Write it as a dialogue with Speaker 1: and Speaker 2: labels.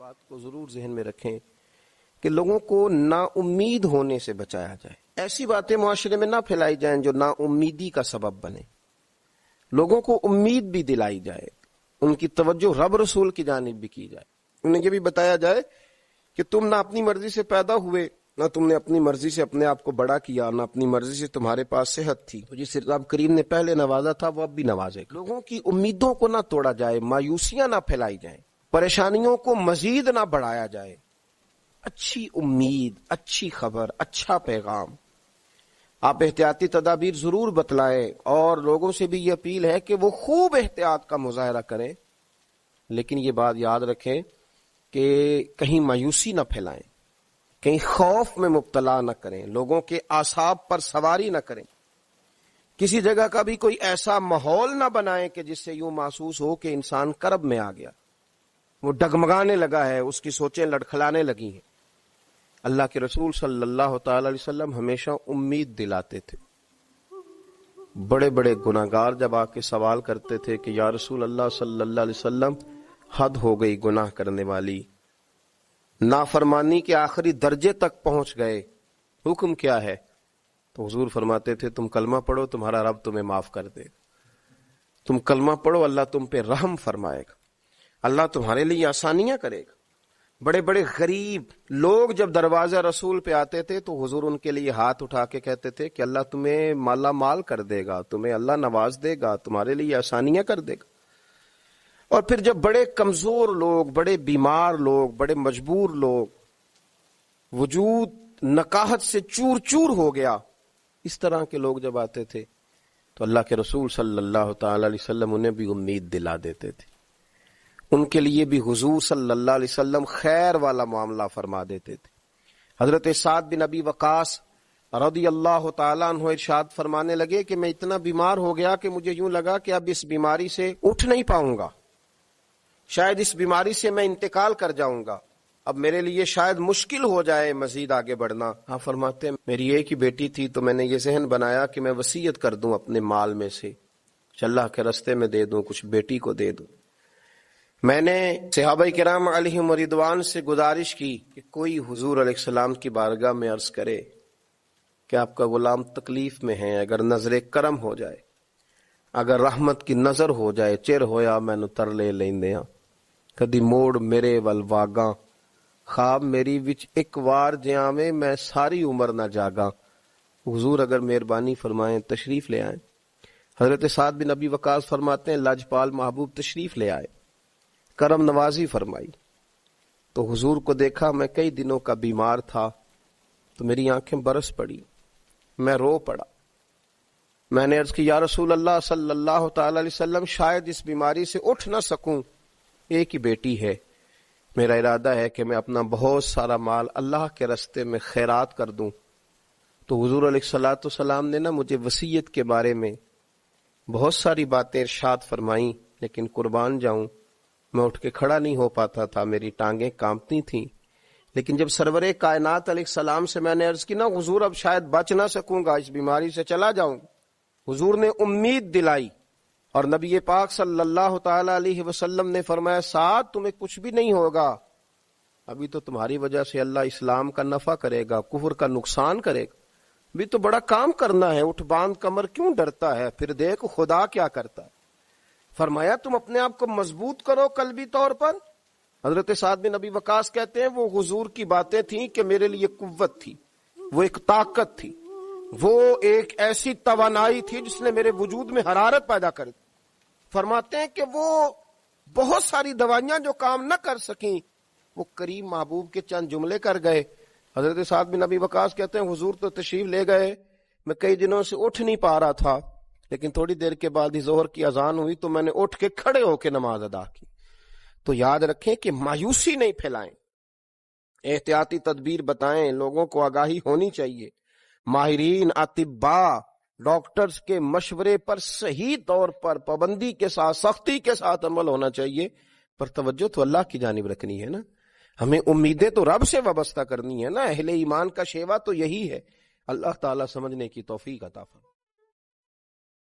Speaker 1: بات کو ضرور ذہن میں رکھیں کہ لوگوں کو نا امید ہونے سے بچایا جائے. ایسی باتیں معاشرے میں نہ پھیلائی جائیں جو نا امیدی کا سبب بنے. لوگوں کو امید بھی دلائی جائے, ان کی توجہ رب رسول کی جانب بھی کی جائے. انہیں یہ بھی بتایا جائے کہ تم نہ اپنی مرضی سے پیدا ہوئے, نہ تم نے اپنی مرضی سے اپنے آپ کو بڑا کیا, نہ اپنی مرضی سے تمہارے پاس صحت تھی. تو جس رب کریم نے پہلے نوازا تھا وہ اب بھی نوازے گا. لوگوں کی امیدوں کو نہ توڑا جائے, مایوسیاں نہ پھیلائی جائیں, پریشانیوں کو مزید نہ بڑھایا جائے. اچھی امید, اچھی خبر, اچھا پیغام. آپ احتیاطی تدابیر ضرور بتلائیں اور لوگوں سے بھی یہ اپیل ہے کہ وہ خوب احتیاط کا مظاہرہ کریں, لیکن یہ بات یاد رکھیں کہ کہیں مایوسی نہ پھیلائیں, کہیں خوف میں مبتلا نہ کریں, لوگوں کے اعصاب پر سواری نہ کریں. کسی جگہ کا بھی کوئی ایسا ماحول نہ بنائیں کہ جس سے یوں محسوس ہو کہ انسان کرب میں آ گیا, وہ ڈگمگانے لگا ہے, اس کی سوچیں لڑکھلانے لگی ہیں. اللہ کے رسول صلی اللہ تعالی علیہ وسلم ہمیشہ امید دلاتے تھے. بڑے بڑے گناہگار جب آ کے سوال کرتے تھے کہ یا رسول اللہ صلی اللہ علیہ وسلم حد ہو گئی گناہ کرنے والی, نافرمانی کے آخری درجے تک پہنچ گئے, حکم کیا ہے؟ تو حضور فرماتے تھے تم کلمہ پڑھو تمہارا رب تمہیں معاف کر دے. تم کلمہ پڑھو اللہ تم پہ رحم فرمائے گا, اللہ تمہارے لیے آسانیاں کرے گا. بڑے بڑے غریب لوگ جب دروازہ رسول پہ آتے تھے تو حضور ان کے لیے ہاتھ اٹھا کے کہتے تھے کہ اللہ تمہیں مالا مال کر دے گا, تمہیں اللہ نواز دے گا, تمہارے لیے آسانیاں کر دے گا. اور پھر جب بڑے کمزور لوگ, بڑے بیمار لوگ, بڑے مجبور لوگ, وجود نکاہت سے چور چور ہو گیا, اس طرح کے لوگ جب آتے تھے تو اللہ کے رسول صلی اللہ تعالی علیہ وسلم انہیں بھی امید دلا دیتے تھے. ان کے لیے بھی حضور صلی اللہ علیہ وسلم خیر والا معاملہ فرما دیتے تھے. حضرت سعد بن ابی وقاص رضی اللہ تعالیٰ عنہ ارشاد فرمانے لگے کہ میں اتنا بیمار ہو گیا کہ مجھے یوں لگا کہ اب اس بیماری سے اٹھ نہیں پاؤں گا, شاید اس بیماری سے میں انتقال کر جاؤں گا, اب میرے لیے شاید مشکل ہو جائے مزید آگے بڑھنا. ہاں فرماتے ہیں میری ایک ہی بیٹی تھی تو میں نے یہ ذہن بنایا کہ میں وصیت کر دوں اپنے مال میں سے, اللہ کے رستے میں دے دوں, کچھ بیٹی کو دے دوں. میں نے صحابہ کرام علیہم رضوان سے گزارش کی کہ کوئی حضور علیہ السلام کی بارگاہ میں عرض کرے کہ آپ کا غلام تکلیف میں ہے, اگر نظر کرم ہو جائے, اگر رحمت کی نظر ہو جائے, چر ہویا مینوں ترلے لیندیاں, کدی موڑ میرے ول واگاں, خواب میری وچ ایک وار جیاویں, میں ساری عمر نہ جاگاں. حضور اگر مہربانی فرمائیں تشریف لے آئیں. حضرت سعد بن ابی وقاص فرماتے ہیں لاجپال محبوب تشریف لے آئے, کرم نوازی فرمائی. تو حضور کو دیکھا, میں کئی دنوں کا بیمار تھا تو میری آنکھیں برس پڑی, میں رو پڑا. میں نے عرض کی یا رسول اللہ صلی اللہ تعالی علیہ وسلم شاید اس بیماری سے اٹھ نہ سکوں, ایک ہی بیٹی ہے, میرا ارادہ ہے کہ میں اپنا بہت سارا مال اللہ کے رستے میں خیرات کر دوں. تو حضور علیہ الصلوۃ والسلام نے مجھے وصیت کے بارے میں بہت ساری باتیں ارشاد فرمائیں, لیکن قربان جاؤں میں اٹھ کے کھڑا نہیں ہو پاتا تھا, میری ٹانگیں کانپتی تھیں. لیکن جب سرور کائنات علیہ السلام سے میں نے عرض کی حضور اب شاید بچ نہ سکوں گا, اس بیماری سے چلا جاؤں, حضور نے امید دلائی اور نبی پاک صلی اللہ تعالی علیہ وسلم نے فرمایا سعد تمہیں کچھ بھی نہیں ہوگا, ابھی تو تمہاری وجہ سے اللہ اسلام کا نفع کرے گا, کفر کا نقصان کرے گا, بھی تو بڑا کام کرنا ہے, اٹھ باندھ کمر کیوں ڈرتا ہے, پھر دیکھ خدا کیا کرتا ہے. فرمایا تم اپنے آپ کو مضبوط کرو قلبی طور پر. حضرت سعد بن ابی وقاص کہتے ہیں وہ حضور کی باتیں تھیں کہ میرے لیے قوت تھی, وہ ایک طاقت تھی, وہ ایک ایسی توانائی تھی جس نے میرے وجود میں حرارت پیدا کر دی. فرماتے ہیں کہ وہ بہت ساری دوائیاں جو کام نہ کر سکیں وہ کریم محبوب کے چند جملے کر گئے. حضرت سعد بن ابی وقاص کہتے ہیں حضور تو تشریف لے گئے, میں کئی دنوں سے اٹھ نہیں پا رہا تھا, لیکن تھوڑی دیر کے بعد ہی ظہر کی اذان ہوئی تو میں نے اٹھ کے کھڑے ہو کے نماز ادا کی. تو یاد رکھیں کہ مایوسی نہیں پھیلائیں, احتیاطی تدبیر بتائیں, لوگوں کو آگاہی ہونی چاہیے. ماہرین اطباء ڈاکٹرز کے مشورے پر صحیح طور پر پابندی کے ساتھ سختی کے ساتھ عمل ہونا چاہیے, پر توجہ تو اللہ کی جانب رکھنی ہے نا. ہمیں امیدیں تو رب سے وابستہ کرنی ہے نا, اہل ایمان کا شیوا تو یہی ہے. اللہ تعالیٰ سمجھنے کی توفیق عطا فرمائے.